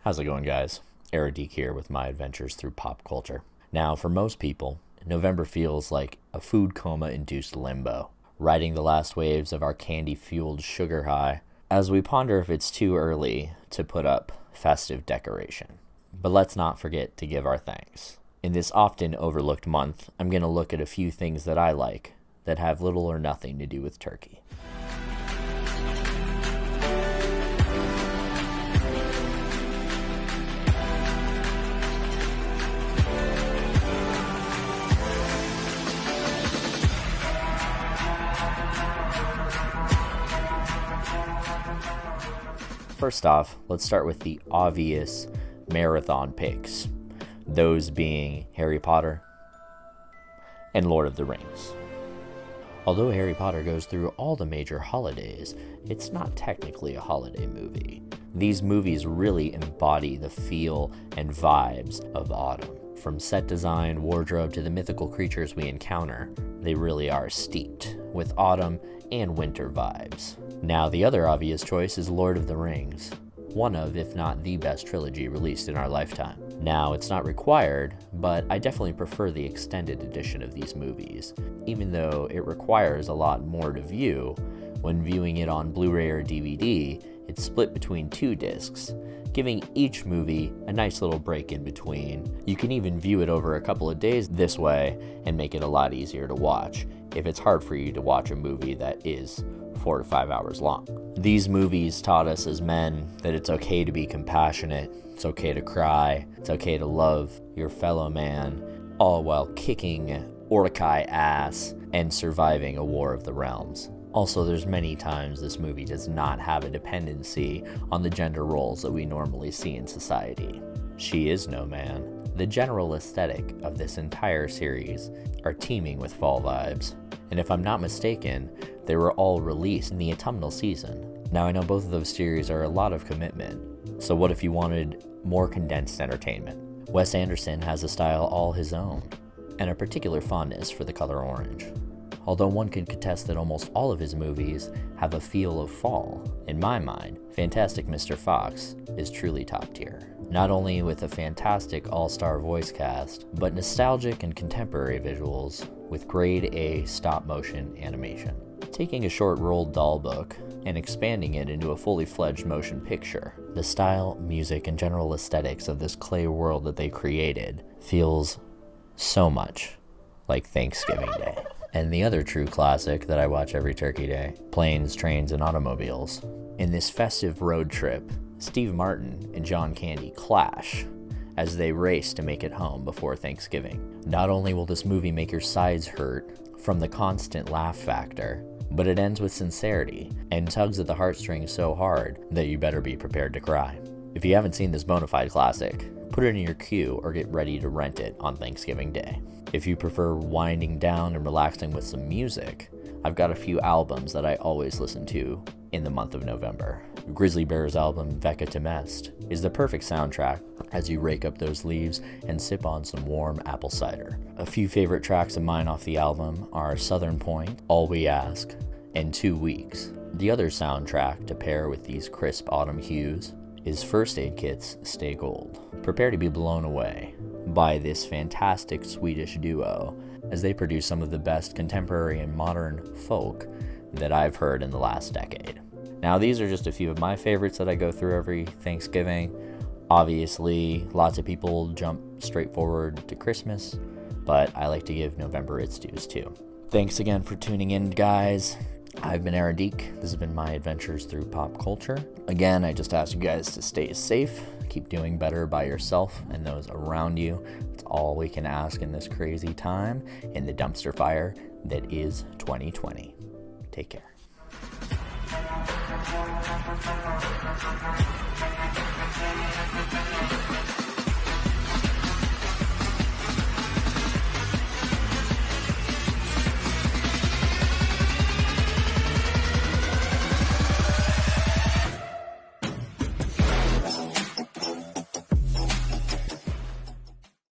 How's it going, guys? Aradik here with my adventures through pop culture. Now, for most people, November feels like a food coma-induced limbo, riding the last waves of our candy-fueled sugar high as we ponder if it's too early to put up festive decoration. But let's not forget to give our thanks. In this often overlooked month, I'm going to look at a few things that I like that have little or nothing to do with turkey. First off, let's start with the obvious marathon picks, those being Harry Potter and Lord of the Rings. Although Harry Potter goes through all the major holidays, it's not technically a holiday movie. These movies really embody the feel and vibes of autumn. From set design, wardrobe, to the mythical creatures we encounter, they really are steeped with autumn and winter vibes. Now, the other obvious choice is Lord of the Rings, one of, if not the best trilogy released in our lifetime. Now, it's not required, but I definitely prefer the extended edition of these movies, even though it requires a lot more to view. When viewing it on Blu-ray or DVD, it's split between 2 discs, giving each movie a nice little break in between. You can even view it over a couple of days this way and make it a lot easier to watch if it's hard for you to watch a movie that is 4 to 5 hours long. These movies taught us as men that it's okay to be compassionate, it's okay to cry, it's okay to love your fellow man, all while kicking Uruk-hai ass and surviving a War of the Realms. Also, there's many times this movie does not have a dependency on the gender roles that we normally see in society. She is no man. The general aesthetic of this entire series are teeming with fall vibes, and if I'm not mistaken, they were all released in the autumnal season. Now, I know both of those series are a lot of commitment, so what if you wanted more condensed entertainment? Wes Anderson has a style all his own, and a particular fondness for the color orange. Although one could contest that almost all of his movies have a feel of fall, in my mind, Fantastic Mr. Fox is truly top tier. Not only with a fantastic all-star voice cast, but nostalgic and contemporary visuals with grade A stop-motion animation. Taking a short Roald Dahl book and expanding it into a fully fledged motion picture, the style, music, and general aesthetics of this clay world that they created feels so much like Thanksgiving Day. And the other true classic that I watch every Turkey Day, Planes, Trains, and Automobiles. In this festive road trip, Steve Martin and John Candy clash as they race to make it home before Thanksgiving. Not only will this movie make your sides hurt from the constant laugh factor, but it ends with sincerity and tugs at the heartstrings so hard that you better be prepared to cry. If you haven't seen this bona fide classic, put it in your queue or get ready to rent it on Thanksgiving Day. If you prefer winding down and relaxing with some music, I've got a few albums that I always listen to in the month of November. Grizzly Bear's album, Veka Temest, is the perfect soundtrack as you rake up those leaves and sip on some warm apple cider. A few favorite tracks of mine off the album are Southern Point, All We Ask, and 2 Weeks. The other soundtrack to pair with these crisp autumn hues is First Aid Kit's Stay Gold. Prepare to be blown away by this fantastic Swedish duo as they produce some of the best contemporary and modern folk that I've heard in the last decade. Now, these are just a few of my favorites that I go through every Thanksgiving. Obviously, lots of people jump straight forward to Christmas, but I like to give November its dues too. Thanks again for tuning in, guys. I've been Aradik. This has been my adventures through pop culture. Again, I just ask you guys to stay safe, keep doing better by yourself and those around you. It's all we can ask in this crazy time in the dumpster fire that is 2020. Take care.